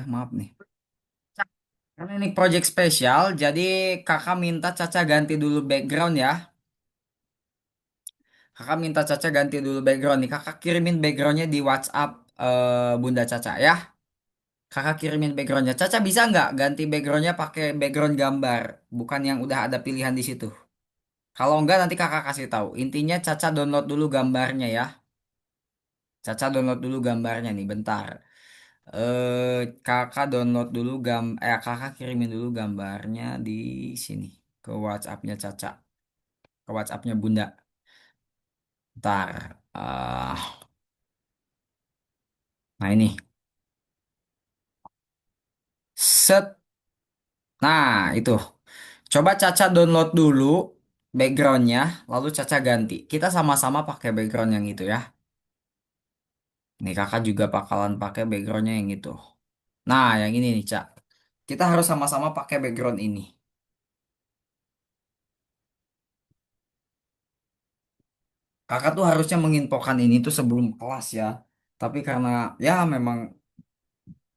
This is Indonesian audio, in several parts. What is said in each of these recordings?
Maaf nih. Karena ini project spesial, jadi kakak minta Caca ganti dulu background ya. Kakak minta Caca ganti dulu background nih. Kakak kirimin backgroundnya di WhatsApp Bunda Caca ya. Kakak kirimin backgroundnya. Caca bisa nggak ganti backgroundnya pakai background gambar, bukan yang udah ada pilihan di situ. Kalau enggak nanti kakak kasih tahu. Intinya Caca download dulu gambarnya ya. Caca download dulu gambarnya nih, bentar. Kakak download dulu kakak kirimin dulu gambarnya di sini ke WhatsAppnya Caca, ke WhatsAppnya Bunda. Ntar, nah ini, set. Nah itu, coba Caca download dulu backgroundnya, lalu Caca ganti. Kita sama-sama pakai background yang itu ya. Nih kakak juga bakalan pakai backgroundnya yang itu. Nah yang ini nih Cak. Kita harus sama-sama pakai background ini. Kakak tuh harusnya menginfokan ini tuh sebelum kelas ya. Tapi karena ya memang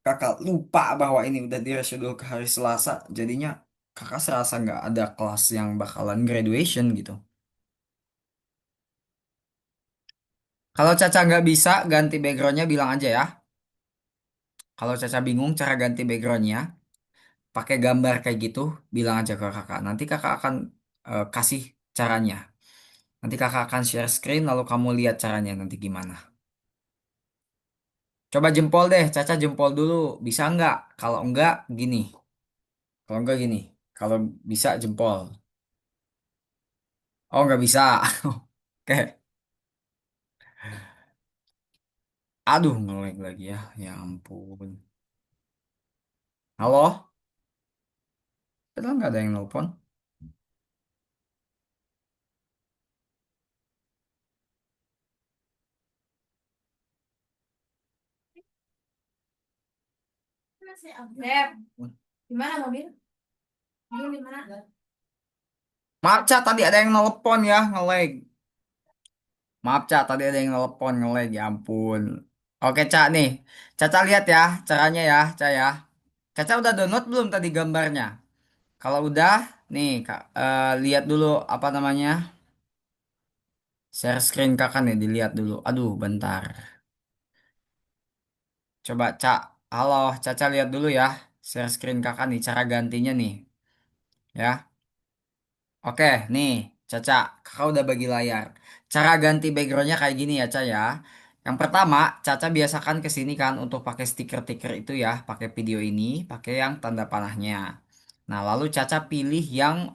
kakak lupa bahwa ini udah di reschedule ke hari Selasa, jadinya kakak serasa nggak ada kelas yang bakalan graduation gitu. Kalau Caca nggak bisa ganti backgroundnya bilang aja ya. Kalau Caca bingung cara ganti backgroundnya, pakai gambar kayak gitu, bilang aja ke kakak. Nanti kakak akan kasih caranya. Nanti kakak akan share screen lalu kamu lihat caranya nanti gimana. Coba jempol deh, Caca jempol dulu. Bisa nggak? Kalau enggak, gini. Kalau enggak gini. Kalau bisa jempol. Oh, nggak bisa. Oke. Aduh, ngelag lagi ya. Ya ampun. Halo? Padahal nggak ada yang nelpon. Beb, gimana mobil? Mobil di mana? Maaf, Ca, tadi ada yang nelpon ya, ngelag. Maaf, Ca, tadi ada yang nelpon, ngelag. Ya ampun. Oke, Ca, nih. Caca lihat ya, caranya ya, Ca ya. Caca udah download belum tadi gambarnya? Kalau udah, nih, Kak, lihat dulu apa namanya. Share screen kakak nih, dilihat dulu. Aduh, bentar. Coba, Ca. Halo, Caca lihat dulu ya. Share screen kakak nih, cara gantinya nih. Ya. Oke, nih, Caca, kakak udah bagi layar. Cara ganti backgroundnya kayak gini ya, Caca ya. Yang pertama, Caca biasakan ke sini kan untuk pakai stiker-stiker itu ya, pakai video ini, pakai yang tanda panahnya. Nah, lalu Caca pilih yang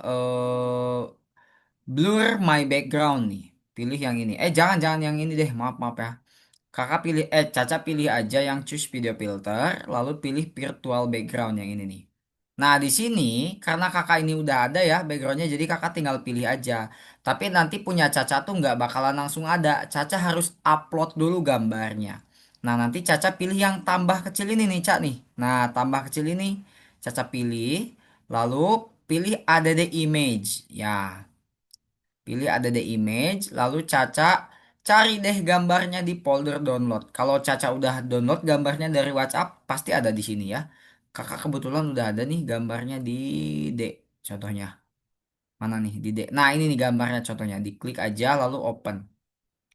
blur my background nih. Pilih yang ini. Jangan yang ini deh, maaf maaf ya. Caca pilih aja yang choose video filter, lalu pilih virtual background yang ini nih. Nah, di sini karena kakak ini udah ada ya backgroundnya, jadi kakak tinggal pilih aja. Tapi nanti punya Caca tuh nggak bakalan langsung ada. Caca harus upload dulu gambarnya. Nah, nanti Caca pilih yang tambah kecil ini nih, Cak nih. Nah, tambah kecil ini Caca pilih, lalu pilih add image. Ya, pilih ada the image, lalu Caca cari deh gambarnya di folder download. Kalau Caca udah download gambarnya dari WhatsApp, pasti ada di sini ya. Kakak kebetulan udah ada nih gambarnya di D, contohnya. Mana nih di D? Nah, ini nih gambarnya contohnya. Diklik aja lalu open.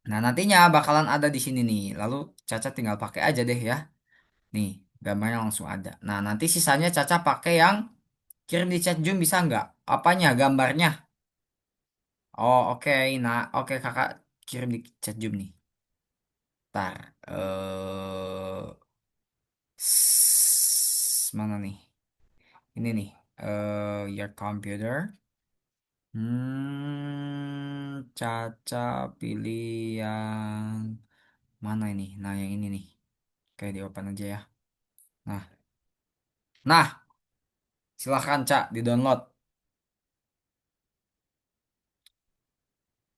Nah, nantinya bakalan ada di sini nih. Lalu Caca tinggal pakai aja deh ya. Nih, gambarnya langsung ada. Nah, nanti sisanya Caca pakai yang kirim di chat Zoom bisa nggak? Apanya? Gambarnya. Oh, oke. Nah, oke kakak kirim di chat Zoom nih. Ntar. Mana nih? Ini nih. Your computer. Caca pilih yang mana ini? Nah, yang ini nih. Oke, di open aja ya. Nah, silahkan Cak, di-download.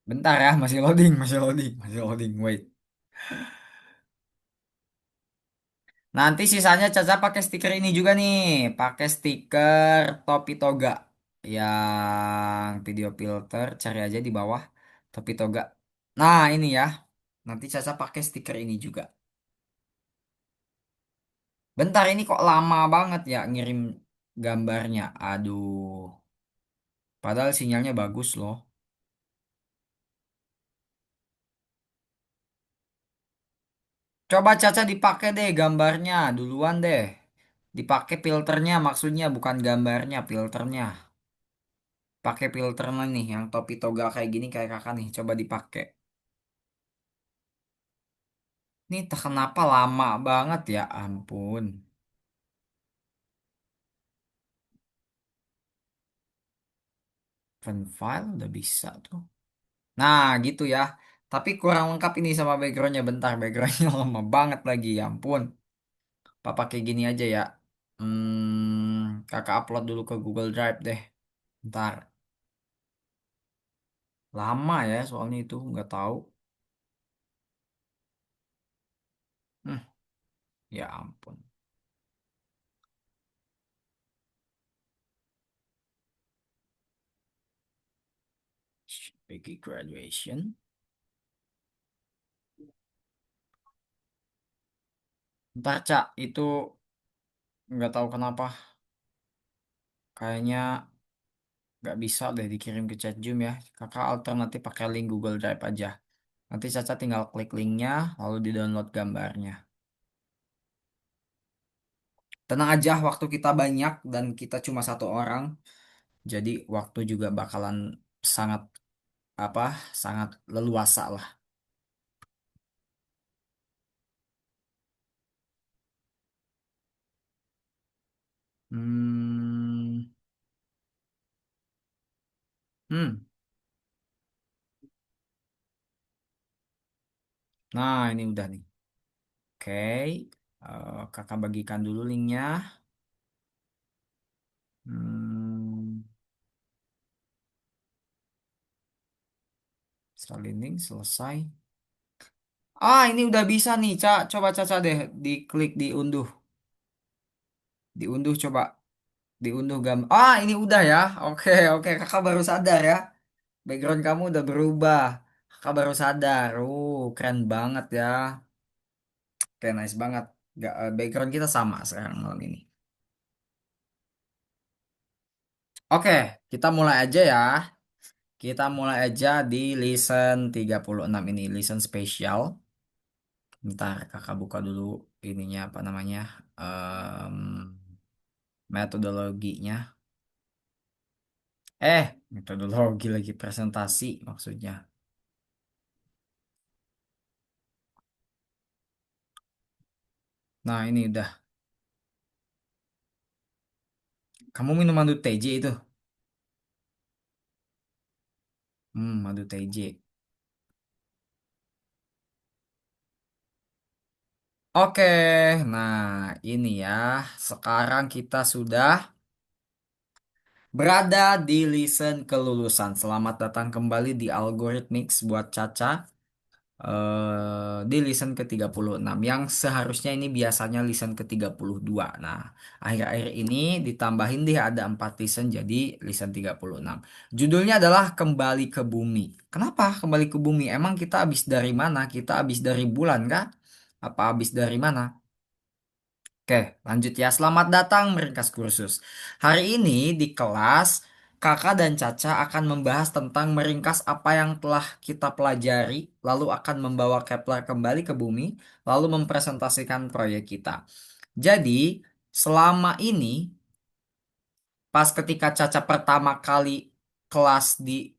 Bentar ya, masih loading, masih loading, masih loading. Wait. Nanti sisanya Caca pakai stiker ini juga nih, pakai stiker topi toga yang video filter, cari aja di bawah topi toga. Nah, ini ya. Nanti Caca pakai stiker ini juga. Bentar ini kok lama banget ya ngirim gambarnya. Aduh. Padahal sinyalnya bagus loh. Coba Caca dipakai deh gambarnya duluan deh. Dipakai filternya maksudnya bukan gambarnya, filternya. Pakai filternya nih yang topi toga kayak gini kayak kakak nih. Coba dipakai. Ini tak kenapa lama banget ya ampun. Open file udah bisa tuh. Nah gitu ya. Tapi kurang lengkap ini sama backgroundnya. Bentar backgroundnya lama banget lagi ya ampun. Apa pakai gini aja ya. Kakak upload dulu ke Google Drive deh. Bentar. Lama ya soalnya itu nggak tahu. Hmm, ya ampun. Bagi graduation. Bentar Cak, itu nggak tahu kenapa. Kayaknya nggak bisa deh dikirim ke chat Zoom ya. Kakak alternatif pakai link Google Drive aja. Nanti Caca tinggal klik linknya, lalu di-download gambarnya. Tenang aja, waktu kita banyak dan kita cuma satu orang, jadi waktu juga bakalan sangat apa, sangat leluasa lah. Hmm, hmm. Nah ini udah nih. Oke, kakak bagikan dulu linknya. Hmm, Saling selesai. Ah ini udah bisa nih, Cak. Coba Caca deh, diklik diunduh, diunduh coba, diunduh gambar. Ah ini udah ya. Oke oke, kakak baru sadar ya. Background kamu udah berubah. Kakak baru sadar. Keren banget ya. Oke, nice banget. Background kita sama sekarang malam ini. Oke, kita mulai aja ya. Kita mulai aja di listen 36 ini, listen spesial. Ntar kakak buka dulu ininya apa namanya, em, metodologinya. Metodologi lagi presentasi maksudnya. Nah, ini udah. Kamu minum madu TJ itu? Madu TJ. Oke, nah ini ya. Sekarang kita sudah berada di listen kelulusan. Selamat datang kembali di Algorithmics buat Caca. Di listen ke 36 yang seharusnya ini biasanya listen ke 32. Nah, akhir-akhir ini ditambahin deh ada 4 listen jadi listen 36. Judulnya adalah Kembali ke Bumi. Kenapa kembali ke bumi? Emang kita habis dari mana? Kita habis dari bulan kah? Apa habis dari mana? Oke, lanjut ya. Selamat datang meringkas kursus. Hari ini di kelas, Kakak dan Caca akan membahas tentang meringkas apa yang telah kita pelajari, lalu akan membawa Kepler kembali ke bumi, lalu mempresentasikan proyek kita. Jadi, selama ini, pas ketika Caca pertama kali kelas di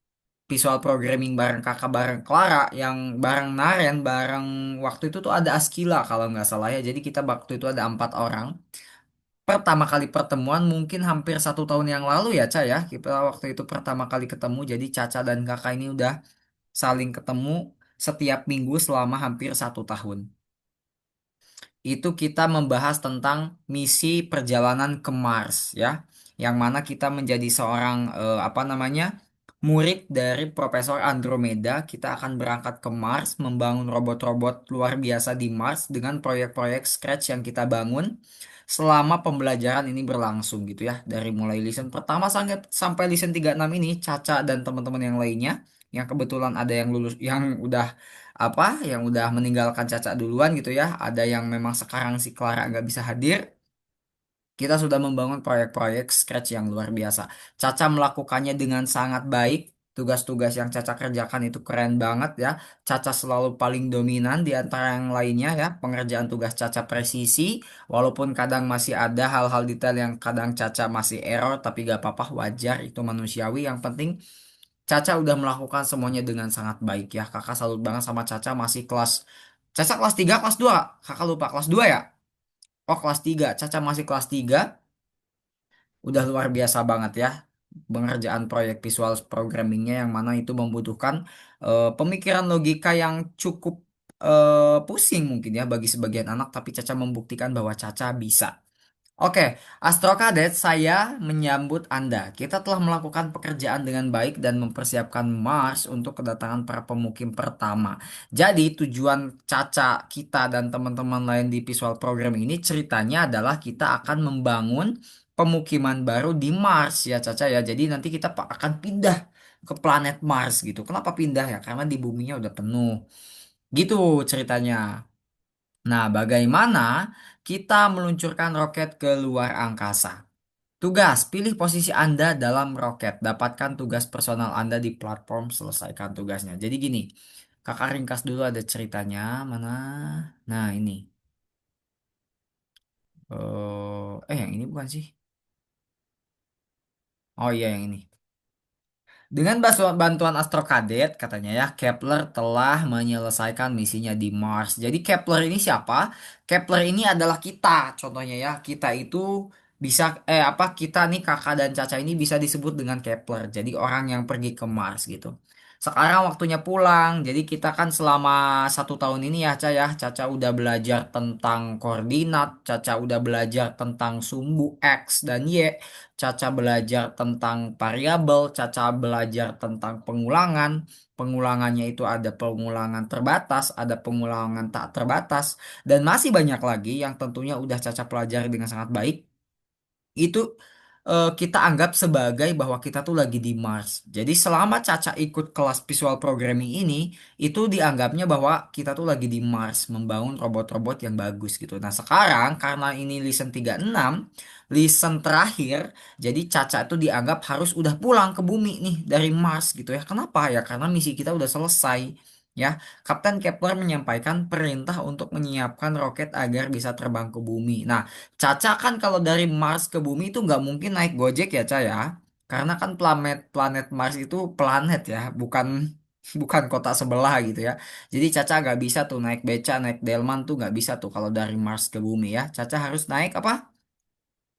visual programming bareng Kakak bareng Clara, yang bareng Naren, bareng waktu itu tuh ada Askila kalau nggak salah ya. Jadi kita waktu itu ada 4 orang pertama kali pertemuan mungkin hampir 1 tahun yang lalu ya Ca ya kita waktu itu pertama kali ketemu jadi Caca dan kakak ini udah saling ketemu setiap minggu selama hampir 1 tahun itu kita membahas tentang misi perjalanan ke Mars ya yang mana kita menjadi seorang apa namanya murid dari Profesor Andromeda kita akan berangkat ke Mars membangun robot-robot luar biasa di Mars dengan proyek-proyek Scratch yang kita bangun selama pembelajaran ini berlangsung gitu ya dari mulai listen pertama sampai listen 36 ini Caca dan teman-teman yang lainnya yang kebetulan ada yang lulus, yang udah apa, yang udah meninggalkan Caca duluan gitu ya. Ada yang memang sekarang si Clara nggak bisa hadir. Kita sudah membangun proyek-proyek Scratch yang luar biasa. Caca melakukannya dengan sangat baik. Tugas-tugas yang Caca kerjakan itu keren banget ya. Caca selalu paling dominan di antara yang lainnya ya. Pengerjaan tugas Caca presisi. Walaupun kadang masih ada hal-hal detail yang kadang Caca masih error. Tapi gak apa-apa, wajar. Itu manusiawi. Yang penting Caca udah melakukan semuanya dengan sangat baik ya. Kakak salut banget sama Caca masih kelas... Caca kelas 3 kelas 2. Kakak lupa kelas 2 ya? Oh kelas 3. Caca masih kelas 3 udah luar biasa banget ya pengerjaan proyek visual programmingnya yang mana itu membutuhkan pemikiran logika yang cukup pusing mungkin ya bagi sebagian anak tapi Caca membuktikan bahwa Caca bisa. Oke, Astro Kadet, saya menyambut Anda. Kita telah melakukan pekerjaan dengan baik dan mempersiapkan Mars untuk kedatangan para pemukim pertama. Jadi, tujuan Caca, kita, dan teman-teman lain di visual program ini ceritanya adalah kita akan membangun pemukiman baru di Mars ya Caca ya. Jadi nanti kita akan pindah ke planet Mars gitu. Kenapa pindah ya? Karena di buminya udah penuh. Gitu ceritanya. Nah, bagaimana kita meluncurkan roket ke luar angkasa? Tugas, pilih posisi Anda dalam roket. Dapatkan tugas personal Anda di platform, selesaikan tugasnya. Jadi gini, kakak ringkas dulu ada ceritanya. Mana? Nah, ini. Yang ini bukan sih? Oh iya, yang ini. Dengan bantuan Astro Cadet, katanya ya, Kepler telah menyelesaikan misinya di Mars. Jadi Kepler ini siapa? Kepler ini adalah kita, contohnya ya. Kita itu bisa, kita nih kakak dan Caca ini bisa disebut dengan Kepler. Jadi orang yang pergi ke Mars gitu. Sekarang waktunya pulang. Jadi kita kan selama 1 tahun ini ya, Caca ya. Caca udah belajar tentang koordinat. Caca udah belajar tentang sumbu X dan Y. Caca belajar tentang variabel, Caca belajar tentang pengulangan. Pengulangannya itu ada pengulangan terbatas, ada pengulangan tak terbatas, dan masih banyak lagi yang tentunya udah Caca pelajari dengan sangat baik itu kita anggap sebagai bahwa kita tuh lagi di Mars. Jadi selama Caca ikut kelas visual programming ini, itu dianggapnya bahwa kita tuh lagi di Mars, membangun robot-robot yang bagus gitu. Nah sekarang karena ini listen 36, listen terakhir, jadi Caca itu dianggap harus udah pulang ke bumi nih dari Mars gitu ya. Kenapa ya? Karena misi kita udah selesai. Ya, Kapten Kepler menyampaikan perintah untuk menyiapkan roket agar bisa terbang ke bumi. Nah, Caca kan kalau dari Mars ke bumi itu nggak mungkin naik Gojek ya, Ca ya. Karena kan planet planet Mars itu planet ya, bukan bukan kota sebelah gitu ya. Jadi Caca nggak bisa tuh naik beca, naik delman tuh nggak bisa tuh kalau dari Mars ke bumi ya. Caca harus naik apa?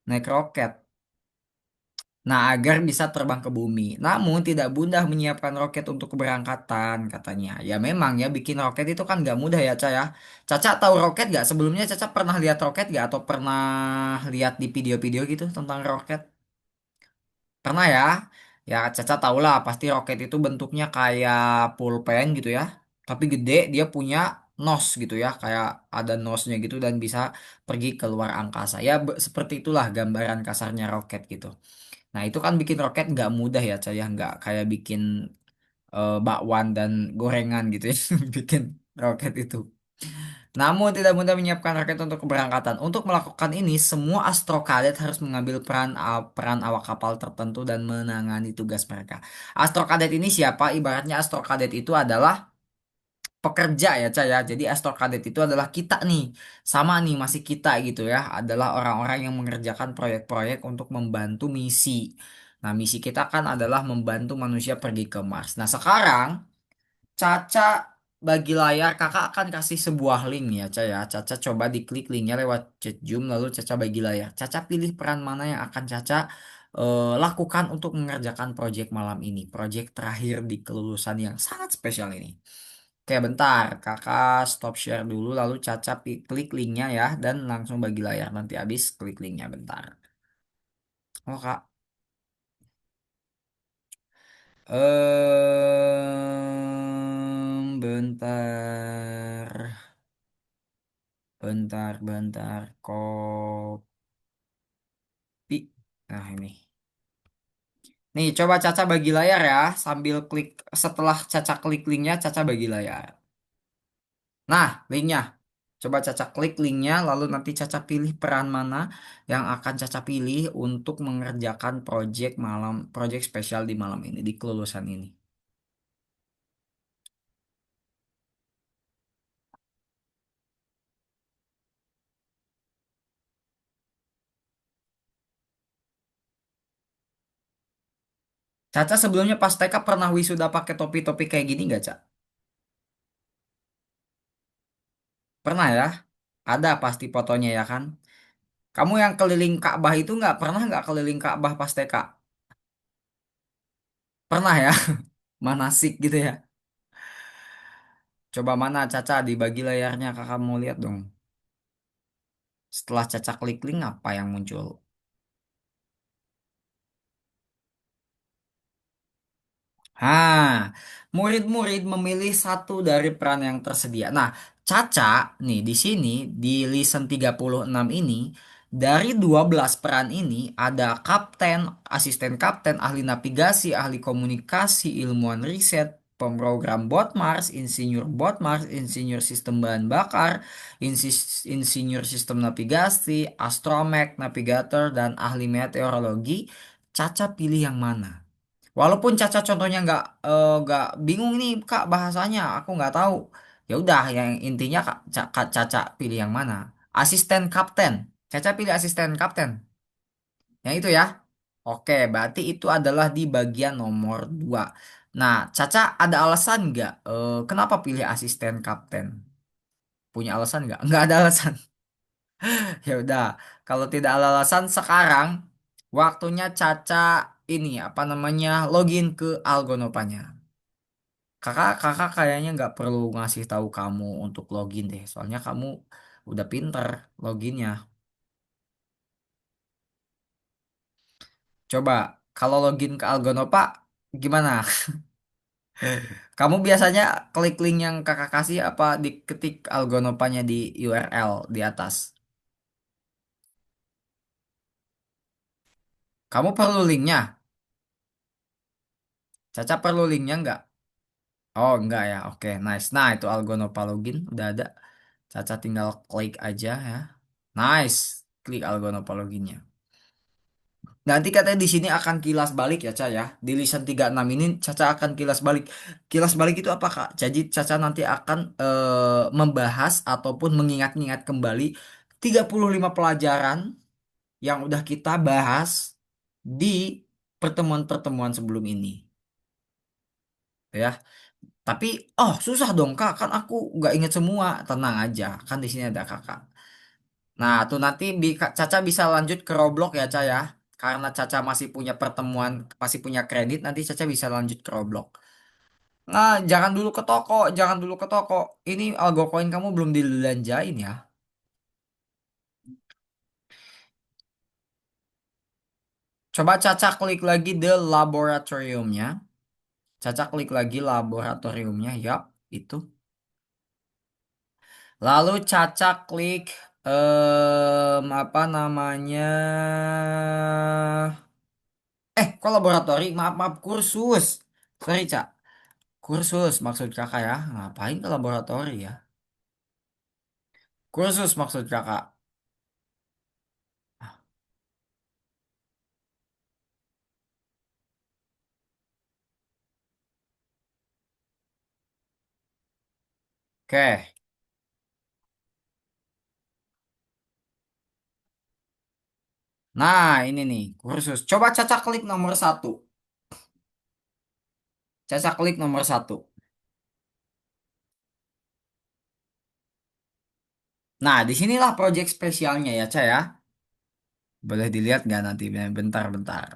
Naik roket. Nah, agar bisa terbang ke bumi. Namun tidak mudah menyiapkan roket untuk keberangkatan katanya. Ya memang ya bikin roket itu kan nggak mudah ya, Ca ya. Caca tahu roket nggak? Sebelumnya Caca pernah lihat roket nggak atau pernah lihat di video-video gitu tentang roket? Pernah ya? Ya Caca tahu lah pasti roket itu bentuknya kayak pulpen gitu ya. Tapi gede dia punya nos gitu ya. Kayak ada nosnya gitu dan bisa pergi ke luar angkasa. Ya seperti itulah gambaran kasarnya roket gitu. Nah itu kan bikin roket nggak mudah ya Caca ya. Nggak kayak bikin bakwan dan gorengan gitu ya. Bikin roket itu. Namun tidak mudah menyiapkan raket untuk keberangkatan. Untuk melakukan ini, semua Astro Cadet harus mengambil peran awak kapal tertentu dan menangani tugas mereka. Astro Cadet ini siapa? Ibaratnya Astro Cadet itu adalah pekerja ya, Cah ya. Jadi Astro Cadet itu adalah kita nih. Sama nih, masih kita gitu ya. Adalah orang-orang yang mengerjakan proyek-proyek untuk membantu misi. Nah, misi kita kan adalah membantu manusia pergi ke Mars. Nah, sekarang Caca bagi layar, kakak akan kasih sebuah link ya, Caca ya. Caca coba diklik linknya lewat chat Zoom, lalu Caca bagi layar. Caca pilih peran mana yang akan Caca lakukan untuk mengerjakan proyek malam ini. Proyek terakhir di kelulusan yang sangat spesial ini. Oke, bentar. Kakak stop share dulu, lalu Caca klik linknya ya, dan langsung bagi layar. Nanti habis klik linknya bentar. Oh, Kak. Bentar. Bentar. Kopi. Nah, ini. Nih, coba Caca bagi layar ya, sambil klik, setelah Caca klik linknya, Caca bagi layar. Nah, linknya. Coba Caca klik linknya, lalu nanti Caca pilih peran mana yang akan Caca pilih untuk mengerjakan project spesial di malam ini, di kelulusan ini. Caca sebelumnya pas TK pernah wisuda pakai topi-topi kayak gini nggak, Cak? Pernah ya? Ada pasti fotonya ya kan? Kamu yang keliling Ka'bah itu nggak keliling Ka'bah pas TK? Pernah ya? Manasik gitu ya? Coba mana Caca dibagi layarnya kakak mau lihat dong. Setelah Caca klik link apa yang muncul? Murid-murid memilih satu dari peran yang tersedia. Nah, Caca nih di sini di listen 36 ini dari 12 peran ini ada kapten, asisten kapten, ahli navigasi, ahli komunikasi, ilmuwan riset, pemrogram bot Mars, insinyur sistem bahan bakar, insinyur sistem navigasi, astromech, navigator, dan ahli meteorologi. Caca pilih yang mana? Walaupun Caca contohnya nggak bingung nih Kak bahasanya, aku nggak tahu. Ya udah, yang intinya Caca pilih yang mana? Asisten kapten. Caca pilih asisten kapten. Yang itu ya. Oke, berarti itu adalah di bagian nomor 2. Nah, Caca ada alasan nggak? Kenapa pilih asisten kapten? Punya alasan nggak? Nggak ada alasan. Ya udah, kalau tidak ada alasan sekarang waktunya Caca ini apa namanya login ke Algonopanya. Kakak kayaknya nggak perlu ngasih tahu kamu untuk login deh, soalnya kamu udah pinter loginnya. Coba kalau login ke Algonopa gimana? Kamu biasanya klik link yang kakak kasih apa diketik Algonopanya di URL di atas? Kamu perlu linknya? Caca perlu linknya nggak? Oh enggak ya, oke nice. Nah itu Algonopa login udah ada. Caca tinggal klik aja ya. Nice, klik Algonopa loginnya. Nanti katanya di sini akan kilas balik ya, Ca ya. Di lisan 36 ini Caca akan kilas balik. Kilas balik itu apa, Kak? Jadi Caca nanti akan membahas ataupun mengingat-ingat kembali 35 pelajaran yang udah kita bahas di pertemuan-pertemuan sebelum ini. Ya, tapi susah dong, Kak. Kan aku nggak inget semua. Tenang aja, kan di sini ada Kakak. Nah, tuh nanti Caca bisa lanjut ke Roblox ya, Ca ya. Karena Caca masih punya pertemuan, masih punya kredit, nanti Caca bisa lanjut ke Roblox. Nah, jangan dulu ke toko, jangan dulu ke toko. Ini algo koin kamu belum dibelanjain ya. Coba Caca klik lagi the laboratoriumnya. Caca klik lagi laboratoriumnya, yap, itu. Lalu Caca klik apa namanya? Kok laboratori? Maaf, maaf, kursus. Sorry, Cak. Kursus maksud kakak ya. Ngapain ke laboratori ya? Kursus maksud kakak. Oke. Nah, ini nih, kursus. Coba Caca klik nomor satu. Caca klik nomor satu. Nah, disinilah project spesialnya ya, Ca ya. Boleh dilihat nggak nanti? Bentar-bentar.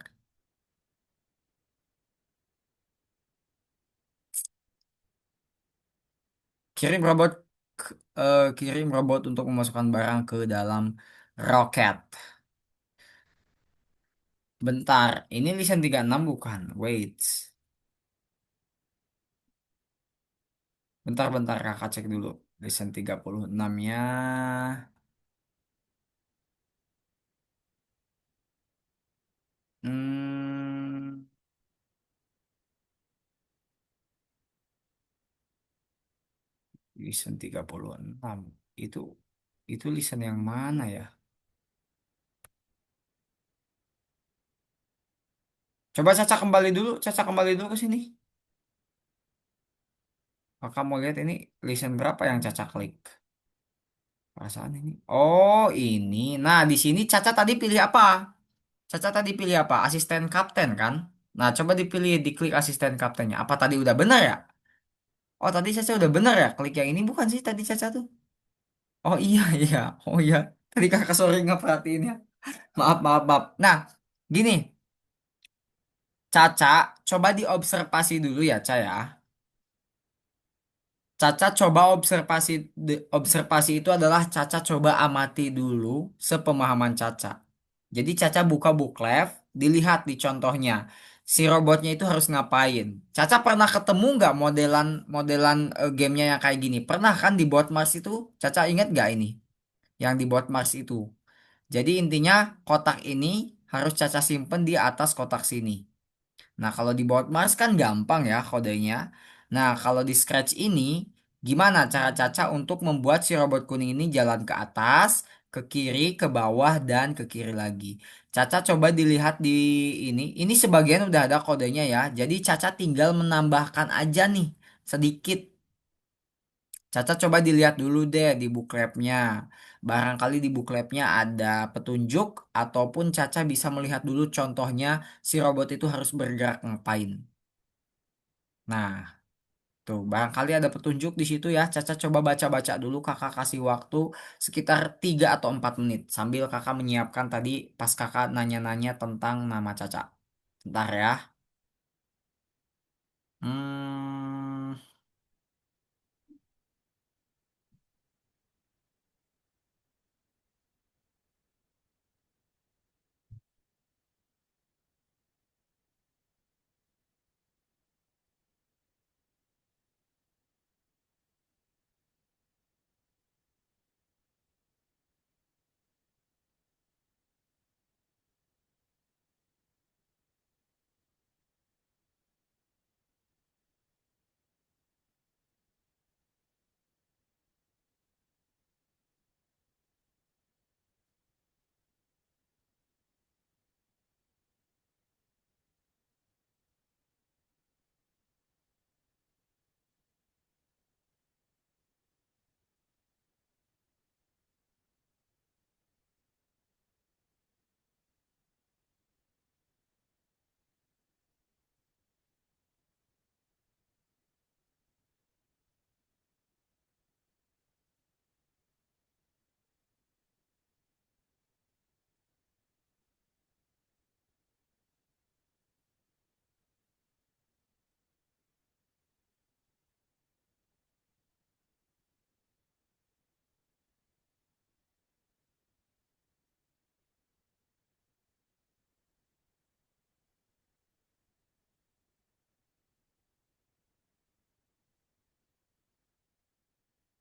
Kirim robot, kirim robot untuk memasukkan barang ke dalam roket. Bentar, ini lisan 36 bukan? Wait. Bentar-bentar kakak cek dulu. Lisan 36-nya. Hmm. Listen 36. Itu itu listen yang mana ya? Coba Caca kembali dulu, Caca kembali dulu ke sini. Kakak mau lihat ini listen berapa yang Caca klik. Perasaan ini. Oh, ini. Nah, di sini Caca tadi pilih apa? Caca tadi pilih apa? Asisten kapten kan? Nah, coba dipilih, diklik asisten kaptennya. Apa tadi udah benar ya? Oh, tadi Caca udah benar ya? Klik yang ini bukan sih tadi Caca tuh? Oh iya, iya. Oh iya. Tadi kakak sorry nggak perhatiin ya. Maaf, maaf, maaf. Nah, gini. Caca, coba diobservasi dulu ya, Ca ya. Caca coba observasi observasi itu adalah Caca coba amati dulu sepemahaman Caca. Jadi Caca buka booklet, dilihat di contohnya si robotnya itu harus ngapain. Caca pernah ketemu nggak modelan modelan gamenya yang kayak gini? Pernah kan di Board Mars itu? Caca ingat nggak ini? Yang di Board Mars itu. Jadi intinya kotak ini harus Caca simpen di atas kotak sini. Nah, kalau di baut Mars kan gampang ya kodenya. Nah, kalau di Scratch ini, gimana cara Caca untuk membuat si robot kuning ini jalan ke atas, ke kiri, ke bawah, dan ke kiri lagi. Caca coba dilihat di ini. Ini sebagian udah ada kodenya ya. Jadi Caca tinggal menambahkan aja nih sedikit. Caca coba dilihat dulu deh di bookletnya. Barangkali di bookletnya ada petunjuk ataupun Caca bisa melihat dulu contohnya si robot itu harus bergerak ngapain. Nah, tuh barangkali ada petunjuk di situ ya. Caca coba baca-baca dulu. Kakak kasih waktu sekitar 3 atau 4 menit sambil kakak menyiapkan tadi pas kakak nanya-nanya tentang nama Caca. Bentar ya. Hmm,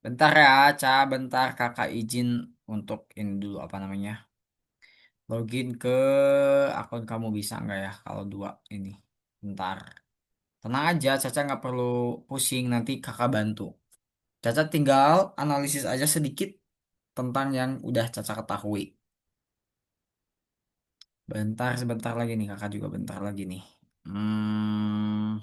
bentar ya, Ca. Bentar kakak izin untuk ini dulu apa namanya. Login ke akun kamu bisa nggak ya kalau dua ini? Bentar. Tenang aja, Caca nggak perlu pusing, nanti kakak bantu. Caca tinggal analisis aja sedikit tentang yang udah Caca ketahui. Bentar, sebentar lagi nih, kakak juga bentar lagi nih. Hmm.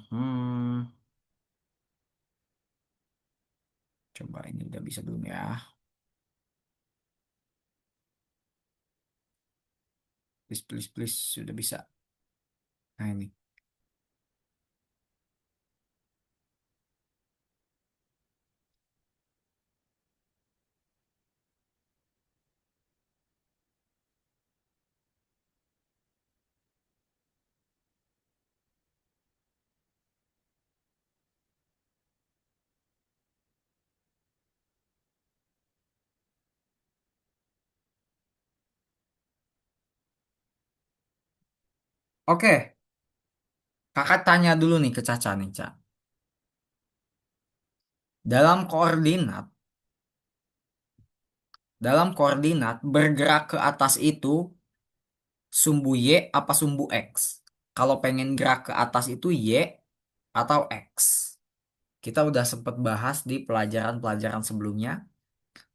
Coba ini udah bisa belum ya? Please, please, please, sudah bisa. Nah ini. Oke, kakak tanya dulu nih ke Caca nih, Ca. Dalam koordinat, dalam koordinat bergerak ke atas itu sumbu Y apa sumbu X? Kalau pengen gerak ke atas itu Y atau X? kita udah sempat bahas di pelajaran-pelajaran sebelumnya.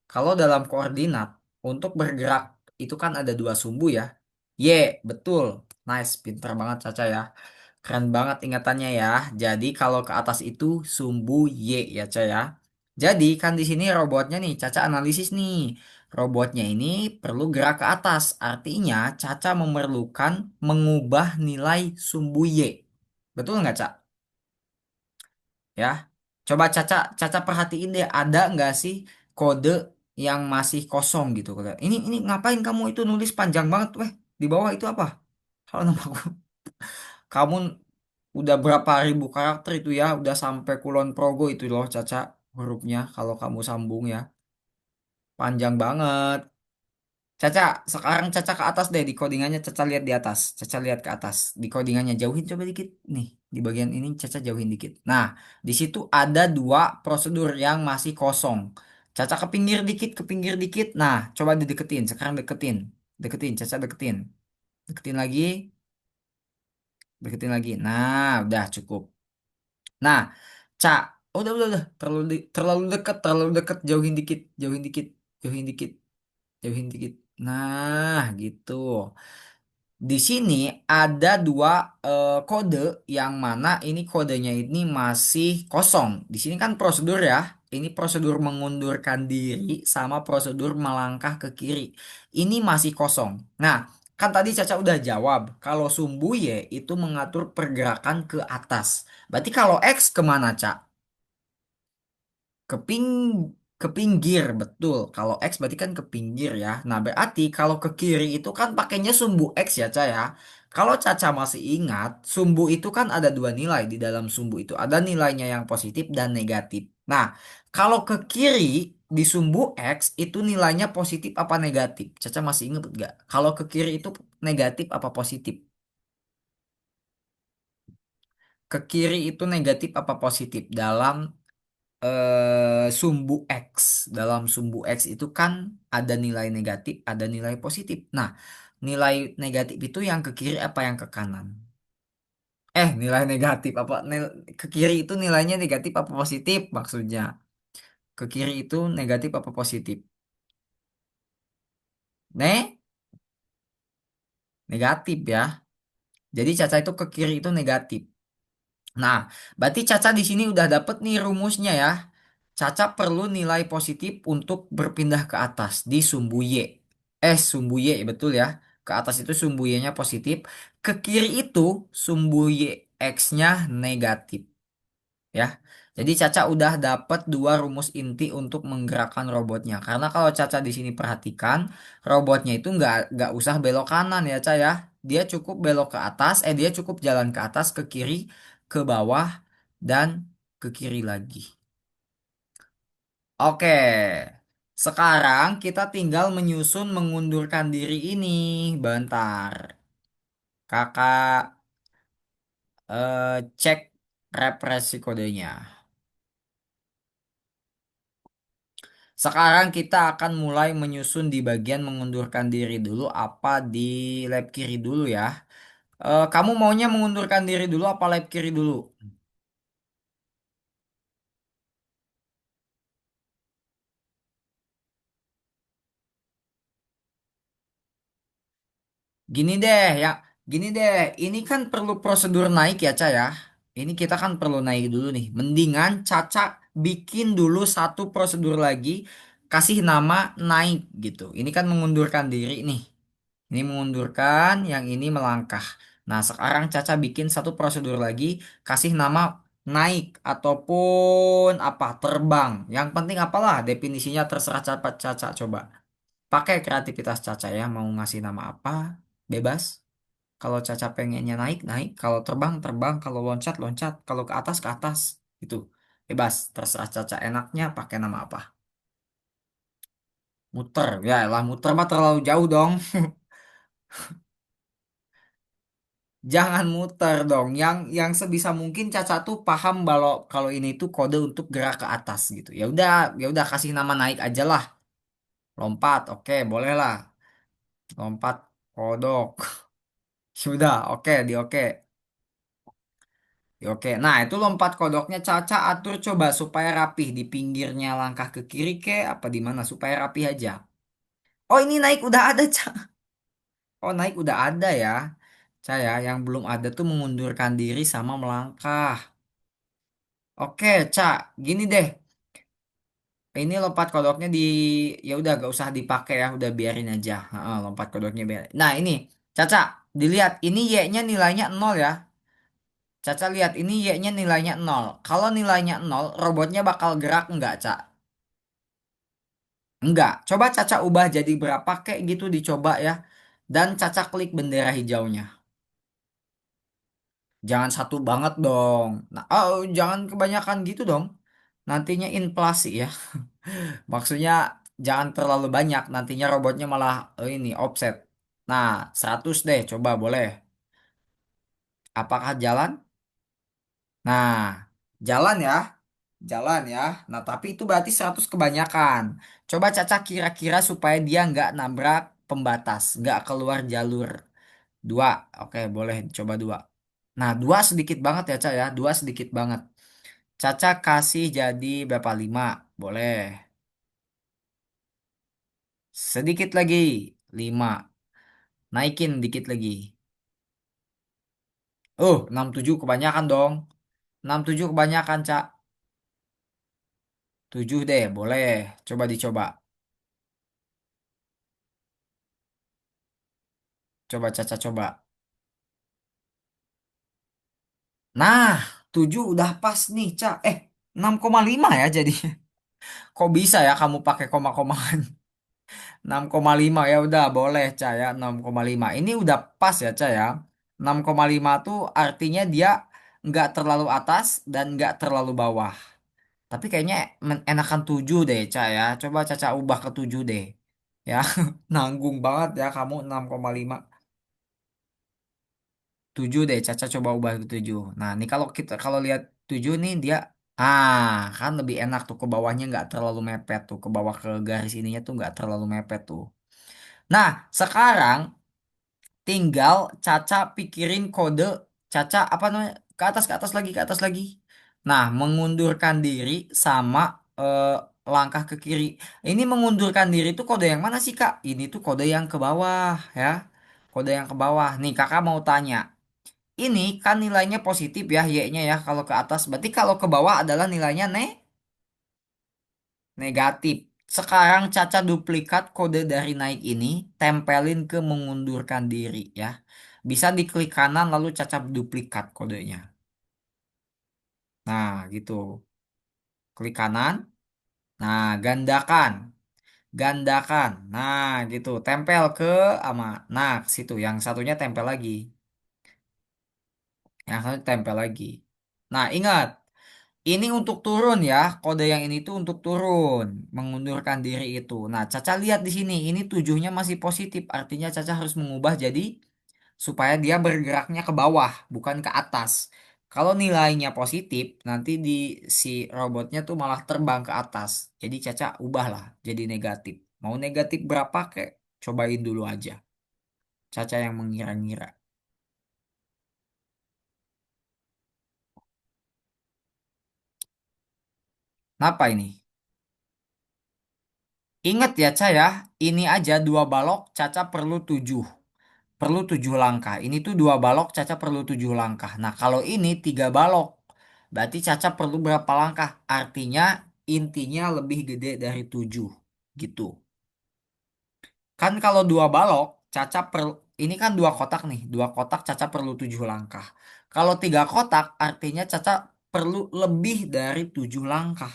Kalau dalam koordinat, untuk bergerak itu kan ada dua sumbu ya. Y, betul. Nice, pintar banget Caca ya. Keren banget ingatannya ya. Jadi kalau ke atas itu sumbu Y ya Caca ya. Jadi kan di sini robotnya nih, Caca analisis nih. Robotnya ini perlu gerak ke atas. Artinya Caca memerlukan mengubah nilai sumbu Y. Betul nggak, Cak? Ya. Coba Caca, Caca perhatiin deh, ada nggak sih kode yang masih kosong gitu? Ini ngapain kamu itu nulis panjang banget, weh? Di bawah itu apa? Kalau nama aku, kamu udah berapa ribu karakter itu ya? Udah sampai Kulon Progo itu loh, Caca, hurufnya. Kalau kamu sambung ya, panjang banget. Caca, sekarang Caca ke atas deh di codingannya. Caca lihat di atas. Caca lihat ke atas. Di codingannya jauhin coba dikit. Nih, di bagian ini Caca jauhin dikit. Nah, di situ ada dua prosedur yang masih kosong. Caca ke pinggir dikit, ke pinggir dikit. Nah, coba dideketin. Sekarang deketin. Deketin, Caca deketin. Deketin lagi, deketin lagi. Nah, udah cukup. Nah, Cak, udah. Terlalu dekat. Jauhin dikit, jauhin dikit, jauhin dikit, jauhin dikit. Nah, gitu. Di sini ada dua kode yang mana ini kodenya ini masih kosong. Di sini kan prosedur ya. Ini prosedur mengundurkan diri sama prosedur melangkah ke kiri. Ini masih kosong. Nah, kan tadi Caca udah jawab kalau sumbu Y itu mengatur pergerakan ke atas. Berarti kalau X kemana, Cak? Ke ping ke pinggir, betul. Kalau X berarti kan ke pinggir ya. Nah, berarti kalau ke kiri itu kan pakainya sumbu X ya, Ca ya. Kalau Caca masih ingat, sumbu itu kan ada dua nilai di dalam sumbu itu. Ada nilainya yang positif dan negatif. Nah, kalau ke kiri di sumbu X itu nilainya positif apa negatif? Caca masih ingat nggak? Kalau ke kiri itu negatif apa positif? Ke kiri itu negatif apa positif dalam sumbu X. Dalam sumbu X itu kan ada nilai negatif, ada nilai positif. Nah, nilai negatif itu yang ke kiri apa yang ke kanan? Nilai negatif apa? Ke kiri itu nilainya negatif apa positif maksudnya? Ke kiri itu negatif apa positif? Negatif ya. Jadi Caca itu ke kiri itu negatif. Nah, berarti Caca di sini udah dapet nih rumusnya ya. Caca perlu nilai positif untuk berpindah ke atas di sumbu Y. Sumbu Y, betul ya. Ke atas itu sumbu Y-nya positif. Ke kiri itu sumbu Y X-nya negatif. Ya. Jadi Caca udah dapat dua rumus inti untuk menggerakkan robotnya. Karena kalau Caca di sini perhatikan, robotnya itu nggak usah belok kanan ya Caca ya. Dia cukup belok ke atas, dia cukup jalan ke atas, ke kiri, ke bawah, dan ke kiri lagi. Oke, sekarang kita tinggal menyusun mengundurkan diri ini. Bentar, kakak cek represi kodenya. Sekarang kita akan mulai menyusun di bagian mengundurkan diri dulu, apa di lab kiri dulu ya. Kamu maunya mengundurkan diri dulu apa lab kiri dulu? Gini deh ya, gini deh. Ini kan perlu prosedur naik ya, Ca ya. Ini kita kan perlu naik dulu nih. Mendingan Caca bikin dulu satu prosedur lagi, kasih nama naik gitu. Ini kan mengundurkan diri nih. Ini mengundurkan, yang ini melangkah. Nah, sekarang Caca bikin satu prosedur lagi, kasih nama naik ataupun apa terbang. Yang penting apalah definisinya terserah Caca coba. Pakai kreativitas Caca ya, mau ngasih nama apa, bebas. Kalau Caca pengennya naik, naik. Kalau terbang, terbang. Kalau loncat, loncat. Kalau ke atas, ke atas. Itu bebas. Terserah Caca enaknya pakai nama apa. Muter, ya lah muter mah terlalu jauh dong. Jangan muter dong. Yang sebisa mungkin Caca tuh paham kalau kalau ini tuh kode untuk gerak ke atas gitu. Ya udah kasih nama naik aja lah. Lompat, oke, boleh lah. Lompat kodok. Sudah, oke, di oke. Oke, nah itu lompat kodoknya Caca atur coba supaya rapih di pinggirnya langkah ke kiri ke apa di mana supaya rapih aja. Oh ini naik udah ada Ca. Oh naik udah ada ya. Ca ya, yang belum ada tuh mengundurkan diri sama melangkah. Oke, Ca, gini deh. Ini lompat kodoknya di ya udah gak usah dipakai ya, udah biarin aja. Heeh, lompat kodoknya biar. Nah ini, Caca, dilihat ini Y-nya nilainya nol ya. Caca lihat ini Y-nya nilainya nol. Kalau nilainya nol, robotnya bakal gerak nggak, Ca? Enggak. Coba Caca ubah jadi berapa kayak gitu dicoba ya. Dan Caca klik bendera hijaunya. Jangan satu banget dong. Nah, oh, jangan kebanyakan gitu dong. Nantinya inflasi ya. Maksudnya jangan terlalu banyak. Nantinya robotnya malah ini offset. Nah, 100 deh. Coba boleh. Apakah jalan? Nah, jalan ya. Jalan ya. Nah, tapi itu berarti 100 kebanyakan. Coba Caca kira-kira supaya dia nggak nabrak pembatas, nggak keluar jalur. Dua, oke boleh coba dua. Nah, dua sedikit banget ya Caca ya, dua sedikit banget. Caca kasih jadi berapa? Lima, boleh. Sedikit lagi, lima. Naikin dikit lagi. 67 kebanyakan dong. 67 kebanyakan Cak. 7 deh, boleh. Coba dicoba. Coba Caca coba. Nah, 7 udah pas nih, Cak. 6,5 ya jadi. Kok bisa ya kamu pakai koma-komaan? 6,5 ya udah boleh, Cak ya. 6,5. Ini udah pas ya, Cak ya. 6,5 tuh artinya dia nggak terlalu atas dan nggak terlalu bawah. Tapi kayaknya enakan 7 deh, Cak ya. Coba Caca ubah ke 7 deh. Ya, nanggung banget ya kamu 6,5. 7 deh, Caca coba ubah ke 7. Nah, ini kalau kita kalau lihat 7 nih dia kan lebih enak tuh ke bawahnya nggak terlalu mepet tuh ke bawah ke garis ininya tuh nggak terlalu mepet tuh. Nah, sekarang tinggal Caca pikirin kode Caca apa namanya ke atas lagi ke atas lagi. Nah, mengundurkan diri sama eh, langkah ke kiri. Ini mengundurkan diri tuh kode yang mana sih Kak? Ini tuh kode yang ke bawah ya. Kode yang ke bawah. Nih Kakak mau tanya. Ini kan nilainya positif ya, Y-nya ya. Kalau ke atas, berarti kalau ke bawah adalah nilainya negatif. Sekarang Caca duplikat kode dari naik ini, tempelin ke mengundurkan diri ya. Bisa diklik kanan lalu Caca duplikat kodenya. Nah, gitu. Klik kanan. Nah, gandakan. Gandakan. Nah, gitu. Tempel ke ama. Nah, ke situ. Yang satunya tempel lagi. Yang satu tempel lagi. Nah, ingat. Ini untuk turun ya, kode yang ini tuh untuk turun, mengundurkan diri itu. Nah, Caca lihat di sini, ini tujuhnya masih positif, artinya Caca harus mengubah jadi supaya dia bergeraknya ke bawah, bukan ke atas. Kalau nilainya positif, nanti di si robotnya tuh malah terbang ke atas. Jadi Caca ubahlah jadi negatif. Mau negatif berapa kek? Cobain dulu aja. Caca yang mengira-ngira. Kenapa ini? Ingat ya, Ca ya, ini aja dua balok, Caca perlu 7. Perlu 7 langkah. Ini tuh dua balok, Caca perlu 7 langkah. Nah, kalau ini 3 balok, berarti Caca perlu berapa langkah? Artinya intinya lebih gede dari 7. Gitu. Kan kalau dua balok, Caca perlu, ini kan dua kotak nih. Dua kotak Caca perlu 7 langkah. Kalau 3 kotak, artinya Caca perlu lebih dari 7 langkah.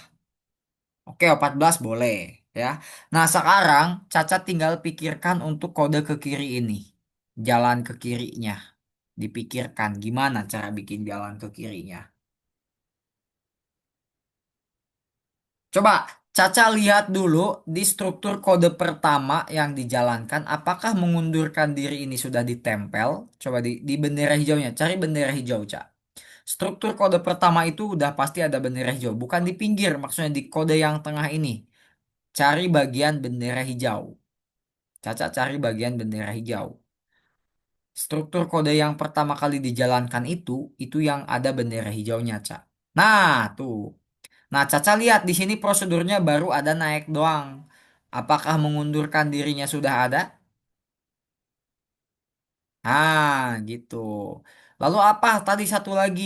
Oke, 14 boleh. Ya. Nah, sekarang Caca tinggal pikirkan untuk kode ke kiri ini. Jalan ke kirinya. Dipikirkan gimana cara bikin jalan ke kirinya. Coba Caca lihat dulu di struktur kode pertama yang dijalankan, apakah mengundurkan diri ini sudah ditempel? Coba di bendera hijaunya, cari bendera hijau, Cak. Struktur kode pertama itu udah pasti ada bendera hijau, bukan di pinggir, maksudnya di kode yang tengah ini. Cari bagian bendera hijau. Caca cari bagian bendera hijau. Struktur kode yang pertama kali dijalankan itu yang ada bendera hijaunya, Ca. Nah, tuh. Nah, Caca lihat di sini prosedurnya baru ada naik doang. Apakah mengundurkan dirinya sudah ada? Ah, gitu. Lalu apa tadi satu lagi?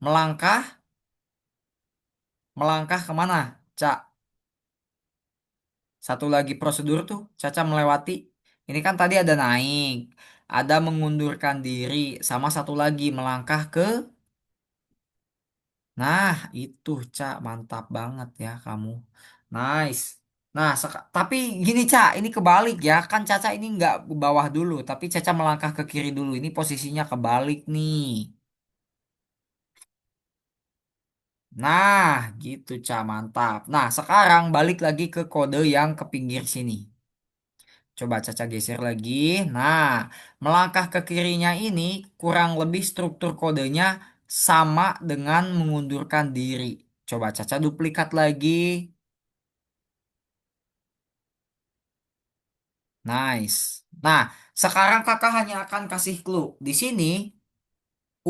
Melangkah, melangkah kemana? Cak, satu lagi prosedur tuh, Caca melewati. Ini kan tadi ada naik, ada mengundurkan diri, sama satu lagi melangkah ke. Nah, itu Cak, mantap banget ya kamu. Nice. Nah, tapi gini Cak, ini kebalik ya. Kan Caca ini nggak ke bawah dulu, tapi Caca melangkah ke kiri dulu. Ini posisinya kebalik nih. Nah, gitu, Ca, mantap. Nah, sekarang balik lagi ke kode yang ke pinggir sini. Coba Caca geser lagi. Nah, melangkah ke kirinya ini kurang lebih struktur kodenya sama dengan mengundurkan diri. Coba Caca duplikat lagi. Nice. Nah, sekarang kakak hanya akan kasih clue. Di sini,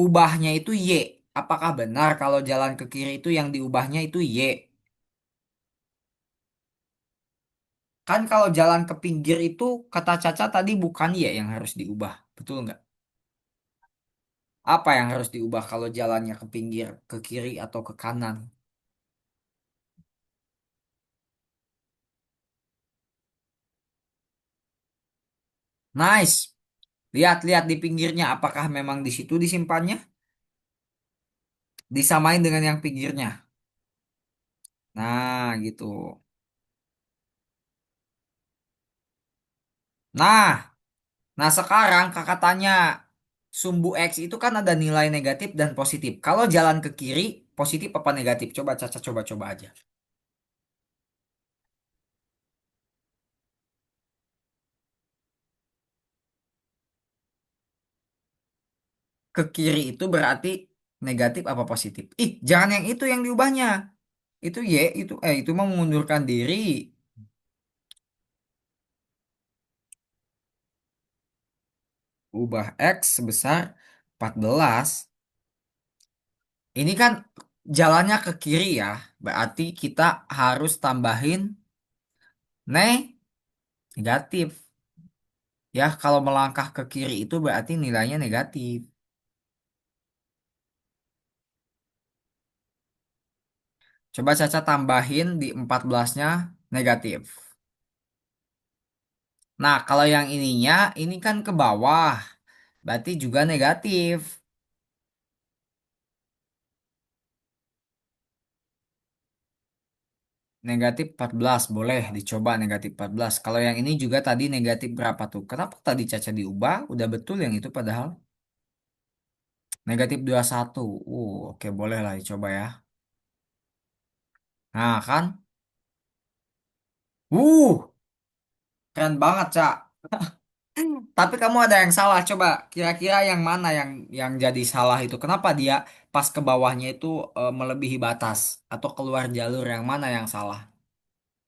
ubahnya itu Y. Apakah benar kalau jalan ke kiri itu yang diubahnya itu Y? Kan kalau jalan ke pinggir itu kata Caca tadi bukan ya yang harus diubah. Betul nggak? Apa yang harus diubah kalau jalannya ke pinggir, ke kiri atau ke kanan? Nice. Lihat-lihat di pinggirnya. Apakah memang di situ disimpannya? Disamain dengan yang pinggirnya. Nah, gitu. Nah, nah sekarang kakak tanya. Sumbu X itu kan ada nilai negatif dan positif. Kalau jalan ke kiri, positif apa negatif? Coba Caca coba-coba aja. Ke kiri itu berarti negatif apa positif? Ih, jangan yang itu yang diubahnya. Itu Y, itu mau mengundurkan diri. Ubah X sebesar 14. Ini kan jalannya ke kiri ya. Berarti kita harus tambahin negatif. Ya, kalau melangkah ke kiri itu berarti nilainya negatif. Coba Caca tambahin di 14-nya negatif. Nah, kalau yang ininya, ini kan ke bawah. Berarti juga negatif. Negatif 14, boleh dicoba negatif 14. Kalau yang ini juga tadi negatif berapa tuh? Kenapa tadi Caca diubah? Udah betul yang itu padahal. Negatif 21. Oke, boleh lah dicoba ya. Nah, kan? Uh, keren banget, Cak. Tapi kamu ada yang salah. Coba kira-kira yang mana yang jadi salah itu? Kenapa dia pas ke bawahnya itu melebihi batas atau keluar jalur yang mana yang salah?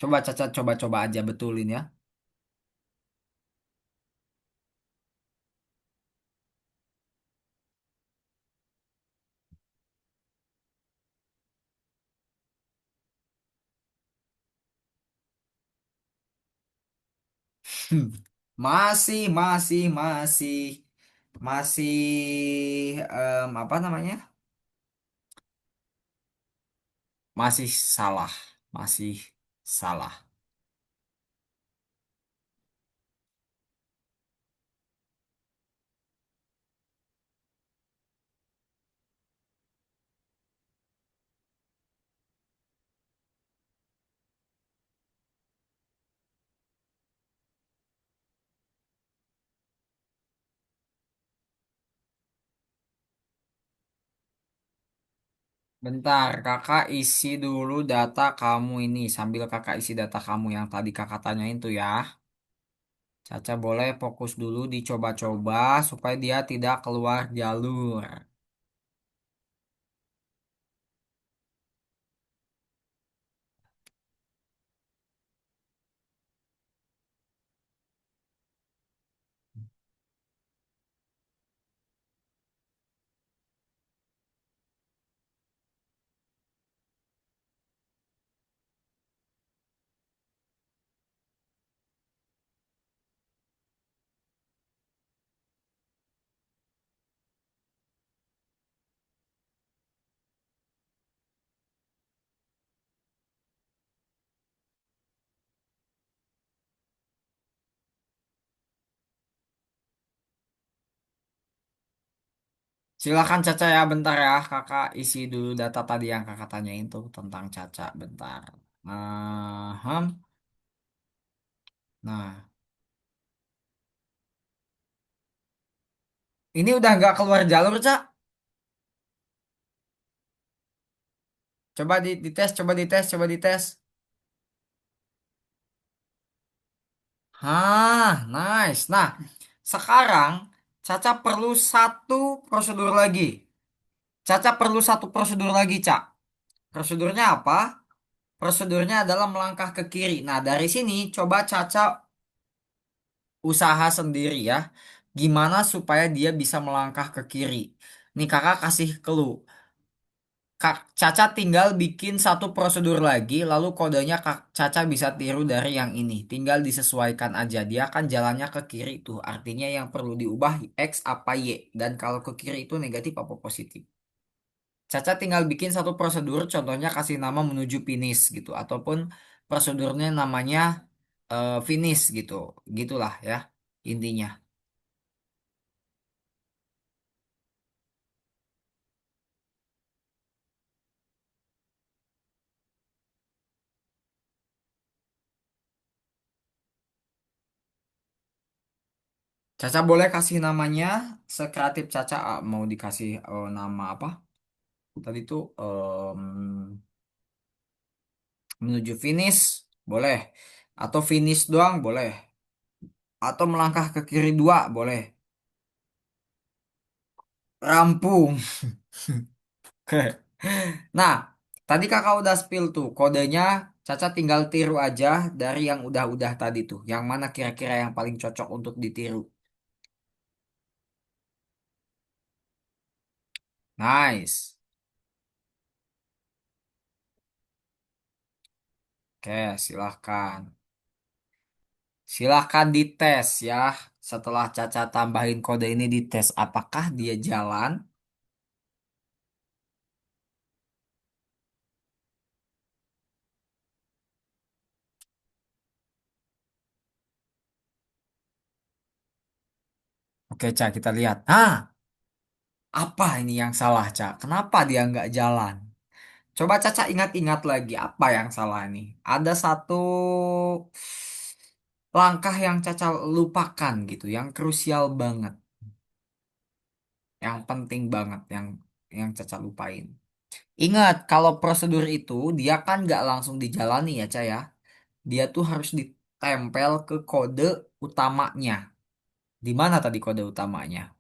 Coba Caca coba-coba aja betulin ya. Hmm. Masih apa namanya? Masih salah, masih salah. Bentar, kakak isi dulu data kamu ini sambil kakak isi data kamu yang tadi kakak tanyain tuh ya. Caca boleh fokus dulu dicoba-coba supaya dia tidak keluar jalur. Silakan Caca ya, bentar ya. Kakak isi dulu data tadi yang kakak tanyain tuh tentang Caca, bentar. Nah, ini udah nggak keluar jalur, Cak. Coba dites, coba dites, coba dites. Nice. Nah, sekarang Caca perlu satu prosedur lagi. Caca perlu satu prosedur lagi, Cak. Prosedurnya apa? Prosedurnya adalah melangkah ke kiri. Nah, dari sini coba Caca usaha sendiri ya. Gimana supaya dia bisa melangkah ke kiri. Nih kakak kasih clue. Kak Caca tinggal bikin satu prosedur lagi, lalu kodenya Kak Caca bisa tiru dari yang ini. Tinggal disesuaikan aja. Dia kan jalannya ke kiri tuh. Artinya yang perlu diubah X apa Y. Dan kalau ke kiri itu negatif apa positif. Caca tinggal bikin satu prosedur, contohnya kasih nama menuju finish gitu. Ataupun prosedurnya namanya finish gitu. Gitulah ya intinya. Caca boleh kasih namanya sekreatif Caca. Mau dikasih nama apa? Tadi tuh menuju finish boleh. Atau finish doang boleh. Atau melangkah ke kiri dua boleh. Rampung. Oke. Nah, tadi kakak udah spill tuh kodenya. Caca tinggal tiru aja dari yang udah-udah tadi tuh. Yang mana kira-kira yang paling cocok untuk ditiru. Nice. Oke, silahkan. Silahkan dites ya. Setelah Caca tambahin kode ini dites. Apakah dia jalan? Oke, Ca, kita lihat. Apa ini yang salah, Ca? Kenapa dia nggak jalan? Coba Caca ingat-ingat lagi. Apa yang salah ini? Ada satu langkah yang Caca lupakan gitu. Yang krusial banget. Yang penting banget. Yang Caca lupain. Ingat, kalau prosedur itu dia kan nggak langsung dijalani ya, Ca ya. Dia tuh harus ditempel ke kode utamanya. Di mana tadi kode utamanya?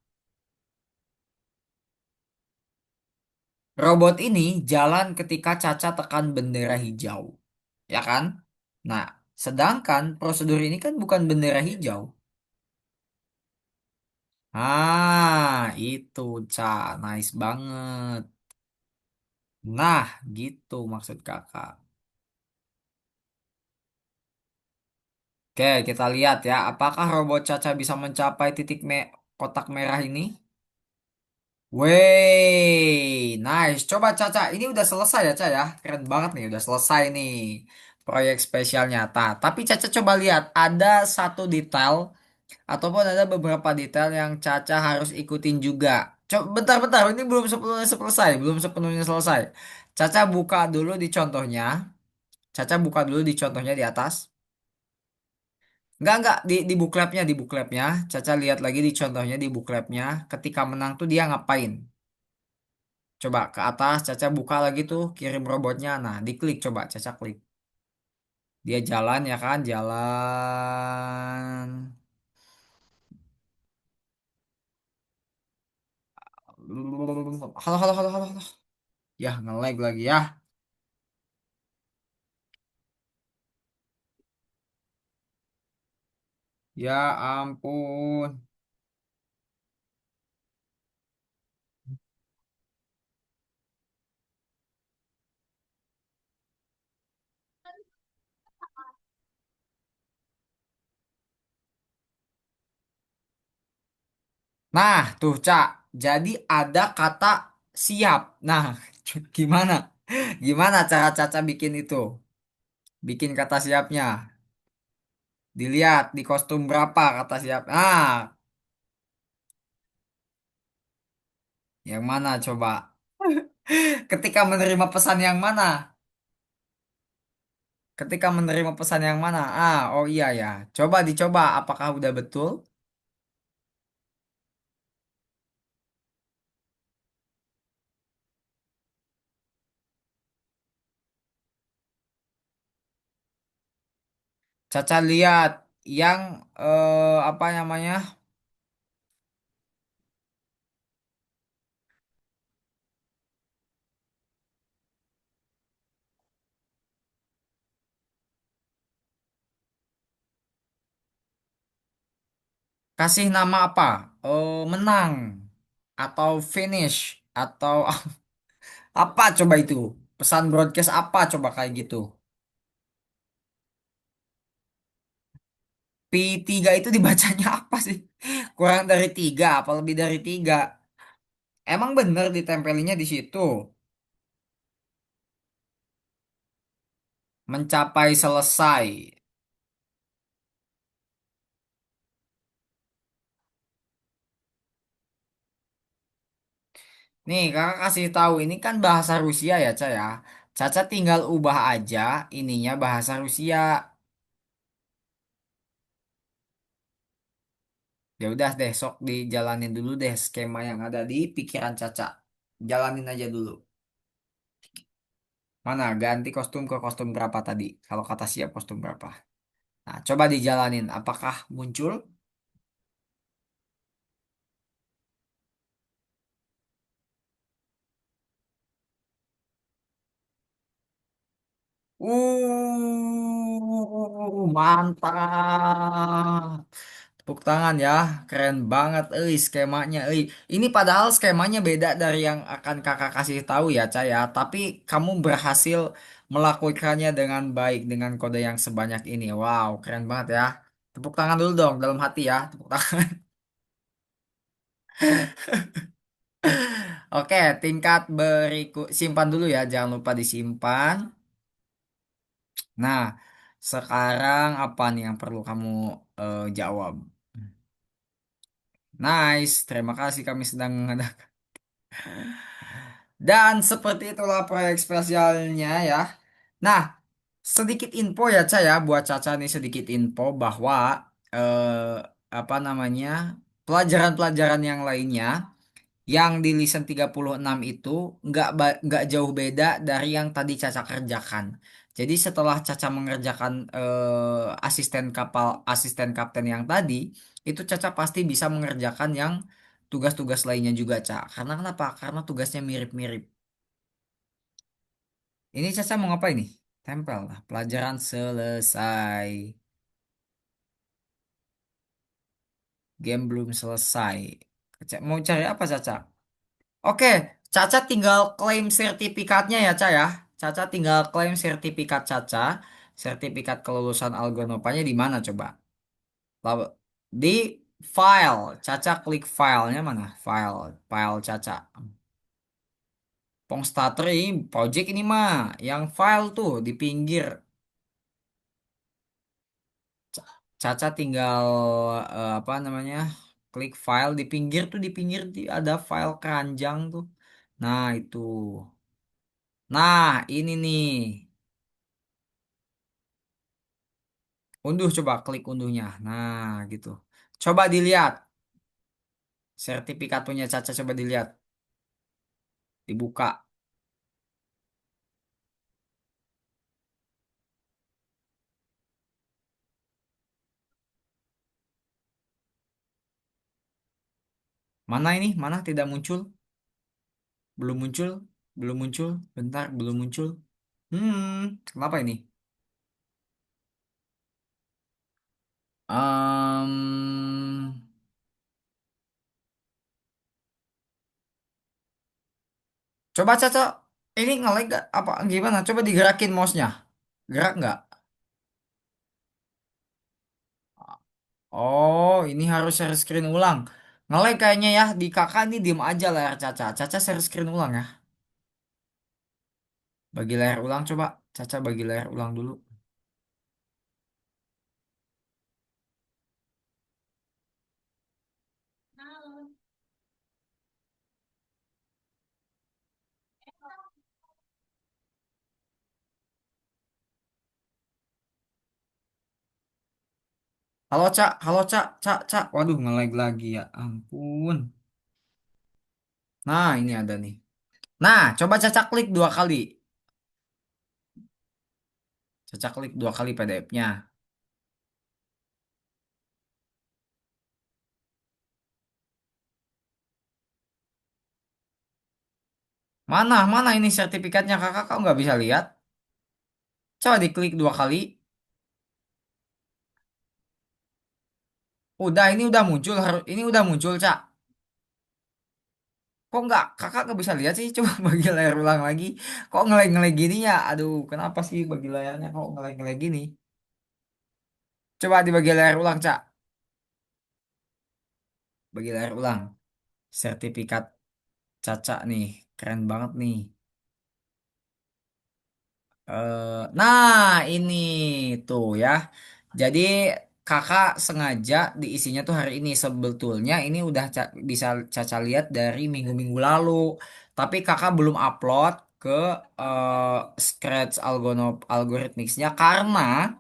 Robot ini jalan ketika Caca tekan bendera hijau, ya kan? Nah, sedangkan prosedur ini kan bukan bendera hijau. Itu Ca, nice banget. Nah, gitu maksud kakak. Oke, kita lihat ya, apakah robot Caca bisa mencapai kotak merah ini? Wey, nice. Coba Caca, ini udah selesai ya, Caca ya. Keren banget nih, udah selesai nih proyek spesial nyata. Tapi Caca coba lihat, ada satu detail ataupun ada beberapa detail yang Caca harus ikutin juga. Coba bentar-bentar, ini belum sepenuhnya selesai, belum sepenuhnya selesai. Caca buka dulu di contohnya. Caca buka dulu di contohnya di atas. Enggak, di booklepnya, di booklepnya. Caca lihat lagi di contohnya di booklepnya. Ketika menang tuh dia ngapain? Coba ke atas, Caca buka lagi tuh, kirim robotnya. Nah, diklik coba, Caca klik. Dia jalan ya kan, jalan. Halo, halo, halo, halo, halo. Ya, nge-lag lagi ya. Ya ampun. Nah, tuh, Cak. Jadi ada kata siap. Nah, gimana? Gimana cara Caca bikin itu? Bikin kata siapnya. Dilihat di kostum berapa kata siap. Yang mana coba? Ketika menerima pesan yang mana? Ketika menerima pesan yang mana? Ah, oh iya ya. Coba dicoba, apakah udah betul? Caca lihat yang apa namanya? Kasih nama apa? Menang atau finish atau apa coba itu? Pesan broadcast apa coba kayak gitu? P3 itu dibacanya apa sih? Kurang dari tiga, apa lebih dari tiga? Emang bener ditempelinnya di situ? Mencapai selesai. Nih, kakak kasih tahu ini kan bahasa Rusia ya, Ca ya. Caca tinggal ubah aja ininya bahasa Rusia. Ya udah deh, sok dijalanin dulu deh skema yang ada di pikiran Caca. Jalanin aja dulu. Mana ganti kostum ke kostum berapa tadi? Kalau kata siap kostum berapa? Nah, coba dijalanin. Apakah muncul? Mantap. Tepuk tangan ya. Keren banget skemanya Ini padahal skemanya beda dari yang akan kakak kasih tahu ya, Caya. Tapi kamu berhasil melakukannya dengan baik dengan kode yang sebanyak ini. Wow, keren banget ya. Tepuk tangan dulu dong dalam hati ya. Tepuk tangan. Oke, tingkat berikut simpan dulu ya. Jangan lupa disimpan. Nah, sekarang apa nih yang perlu kamu jawab? Nice, terima kasih kami sedang mengadakan. Dan seperti itulah proyek spesialnya ya. Nah, sedikit info ya Ca ya, buat Caca nih sedikit info bahwa apa namanya pelajaran-pelajaran yang lainnya yang di listen 36 itu nggak jauh beda dari yang tadi Caca kerjakan. Jadi setelah Caca mengerjakan asisten kapten yang tadi, itu Caca pasti bisa mengerjakan yang tugas-tugas lainnya juga, Ca. Karena kenapa? Karena tugasnya mirip-mirip. Ini Caca mau ngapain nih? Tempel lah. Pelajaran selesai. Game belum selesai. Mau cari apa, Caca? Oke, Caca tinggal klaim sertifikatnya ya, Ca ya. Caca tinggal klaim sertifikat Caca. Sertifikat kelulusan Algonopanya di mana coba? Lalu di file. Caca klik filenya mana? File Caca. Pongstater ini project ini mah. Yang file tuh di pinggir. Caca tinggal apa namanya? Klik file di pinggir tuh ada file keranjang tuh. Nah, itu. Nah, ini nih. Unduh coba klik unduhnya. Nah, gitu. Coba dilihat sertifikat punya Caca coba dilihat, dibuka. Mana ini? Mana tidak muncul? Belum muncul? Belum muncul? Bentar, belum muncul. Kenapa ini? Ehm, Coba Caca, ini ngelag gak? Apa gimana? Coba digerakin mouse-nya. Gerak nggak? Oh, ini harus share screen ulang. Ngelag kayaknya ya. Di kakak ini diem aja layar Caca. Caca share screen ulang ya. Bagi layar ulang coba. Caca bagi layar ulang dulu. Halo Cak, Cak, Cak. Waduh, nge-lag lagi ya. Ampun. Nah, ini ada nih. Nah, coba Caca klik 2 kali. Caca klik 2 kali PDF-nya. Mana ini sertifikatnya kakak? Kau nggak bisa lihat? Coba diklik 2 kali. Udah, ini udah muncul. Ini udah muncul, Cak. Kok nggak? Kakak nggak bisa lihat sih? Coba bagi layar ulang lagi. Kok ngelag-ngelag gini ya? Aduh, kenapa sih bagi layarnya kok ngelag-ngelag gini? Coba dibagi layar ulang, Cak. Bagi layar ulang. Sertifikat Caca nih. Keren banget nih. Nah, ini tuh ya. Jadi kakak sengaja diisinya tuh hari ini. Sebetulnya ini udah bisa Caca lihat dari minggu-minggu lalu. Tapi kakak belum upload ke Scratch Algorithmics-nya karena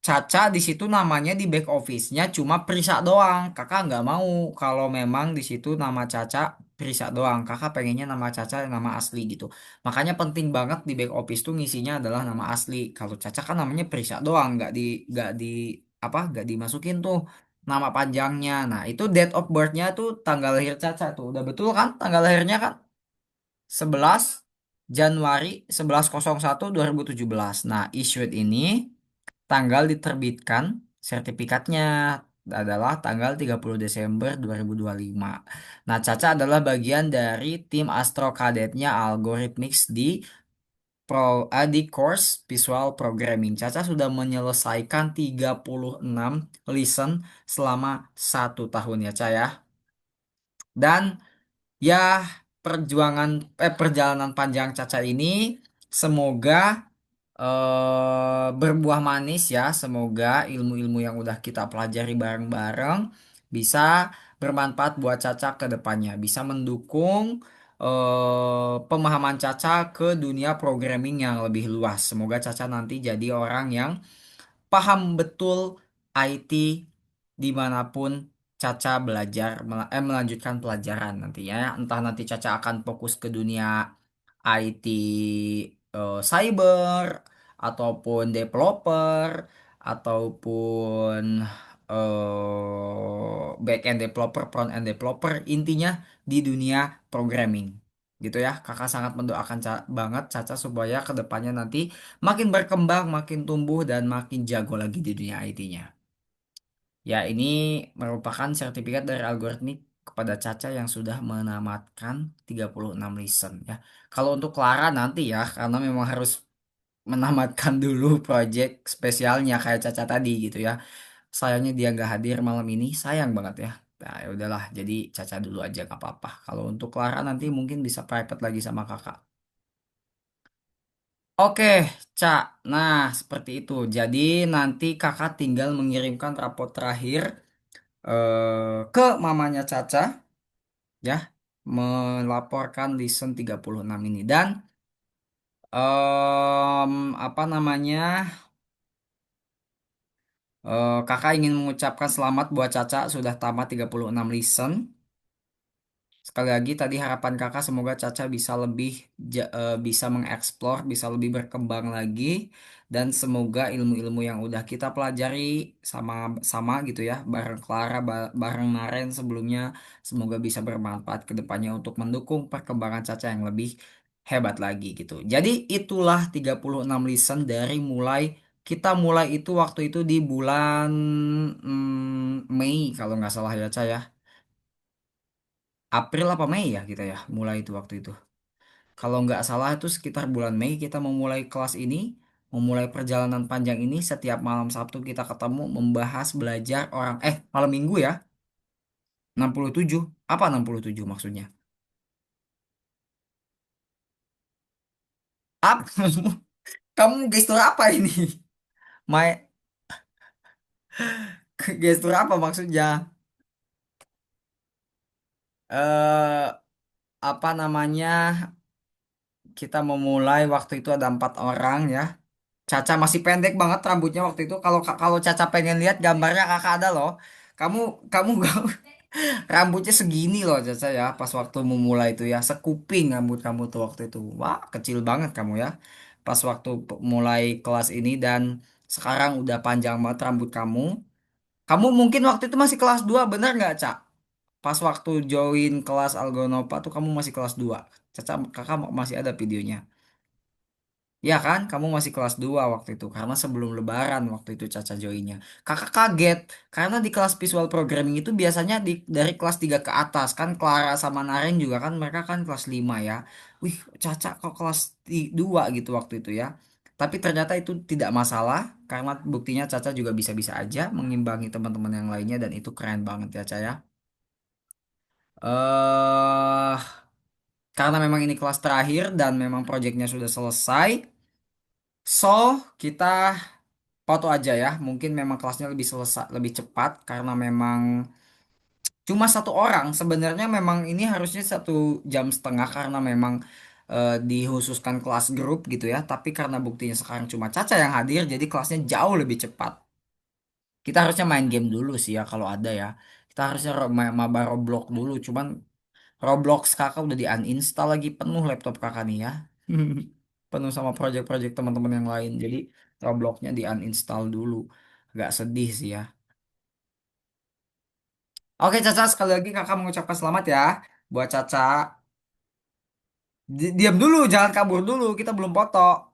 Caca di situ namanya di back office-nya cuma Prisa doang. Kakak nggak mau kalau memang di situ nama Caca Prisa doang. Kakak pengennya nama Caca nama asli gitu. Makanya penting banget di back office tuh ngisinya adalah nama asli. Kalau Caca kan namanya Prisa doang, nggak di apa nggak dimasukin tuh nama panjangnya. Nah itu date of birth-nya tuh tanggal lahir Caca tuh. Udah betul kan tanggal lahirnya kan? 11 Januari 11/01/2017. Nah, issued ini tanggal diterbitkan sertifikatnya adalah tanggal 30 Desember 2025. Nah, Caca adalah bagian dari tim Astro Kadetnya Algorithmics di course Visual Programming. Caca sudah menyelesaikan 36 lesson selama 1 tahun ya, Caca ya. Dan ya, perjalanan panjang Caca ini semoga berbuah manis ya. Semoga ilmu-ilmu yang udah kita pelajari bareng-bareng bisa bermanfaat buat Caca ke depannya. Bisa mendukung pemahaman Caca ke dunia programming yang lebih luas. Semoga Caca nanti jadi orang yang paham betul IT dimanapun Caca melanjutkan pelajaran nantinya ya. Entah nanti Caca akan fokus ke dunia IT cyber ataupun developer ataupun back end developer, front end developer, intinya di dunia programming. Gitu ya, kakak sangat mendoakan banget Caca supaya kedepannya nanti makin berkembang, makin tumbuh, dan makin jago lagi di dunia IT-nya. Ya, ini merupakan sertifikat dari algoritmik kepada Caca yang sudah menamatkan 36 listen ya. Kalau untuk Clara nanti ya, karena memang harus menamatkan dulu project spesialnya kayak Caca tadi gitu ya. Sayangnya dia nggak hadir malam ini, sayang banget ya. Nah, ya udahlah, jadi Caca dulu aja nggak apa-apa. Kalau untuk Clara nanti mungkin bisa private lagi sama kakak. Oke, Cak. Nah, seperti itu. Jadi nanti kakak tinggal mengirimkan rapot terakhir ke mamanya Caca ya, melaporkan listen 36 ini dan apa namanya? Kakak ingin mengucapkan selamat buat Caca sudah tamat 36 listen. Sekali lagi tadi harapan kakak semoga Caca bisa bisa mengeksplor, bisa lebih berkembang lagi dan semoga ilmu-ilmu yang udah kita pelajari sama sama gitu ya bareng Clara bareng Naren sebelumnya semoga bisa bermanfaat ke depannya untuk mendukung perkembangan Caca yang lebih hebat lagi gitu. Jadi itulah 36 listen dari kita mulai itu waktu itu di bulan Mei kalau nggak salah ya Caca ya. April apa Mei ya kita ya mulai itu waktu itu. Kalau nggak salah itu sekitar bulan Mei kita memulai kelas ini, memulai perjalanan panjang ini setiap malam Sabtu kita ketemu membahas belajar malam Minggu ya 67 apa 67 maksudnya? Apa? Kamu gestur apa ini? My gestur apa maksudnya? Eh apa namanya? Kita memulai waktu itu ada 4 orang ya. Caca masih pendek banget rambutnya waktu itu. Kalau Caca pengen lihat gambarnya kakak ada loh. Kamu kamu rambutnya segini loh Caca ya pas waktu memulai itu ya. Sekuping rambut kamu tuh waktu itu. Wah, kecil banget kamu ya. Pas waktu mulai kelas ini dan sekarang udah panjang banget rambut kamu. Kamu mungkin waktu itu masih kelas 2 bener nggak, Cak? Pas waktu join kelas Algonova tuh kamu masih kelas 2. Caca, kakak masih ada videonya. Ya kan, kamu masih kelas 2 waktu itu. Karena sebelum lebaran waktu itu Caca joinnya. Kakak kaget, karena di kelas visual programming itu biasanya dari kelas 3 ke atas. Kan Clara sama Naren juga kan, mereka kan kelas 5 ya. Wih, Caca kok kelas 2 gitu waktu itu ya. Tapi ternyata itu tidak masalah, karena buktinya Caca juga bisa-bisa aja mengimbangi teman-teman yang lainnya. Dan itu keren banget ya, Caca ya. eh Karena memang ini kelas terakhir dan memang proyeknya sudah selesai. So, kita foto aja ya. Mungkin memang kelasnya lebih selesai, lebih cepat karena memang cuma satu orang. Sebenarnya memang ini harusnya 1,5 jam karena memang dikhususkan kelas grup gitu ya. Tapi karena buktinya sekarang cuma Caca yang hadir, jadi kelasnya jauh lebih cepat. Kita harusnya main game dulu sih ya kalau ada ya. Kita harusnya mabar Roblox dulu. Cuman Roblox kakak udah di uninstall lagi penuh laptop kakak nih ya. Penuh sama project-project teman-teman yang lain. Jadi Robloxnya di uninstall dulu. Agak sedih sih ya. Oke Caca, sekali lagi kakak mengucapkan selamat ya. Buat Caca. Diam dulu, jangan kabur dulu. Kita belum foto.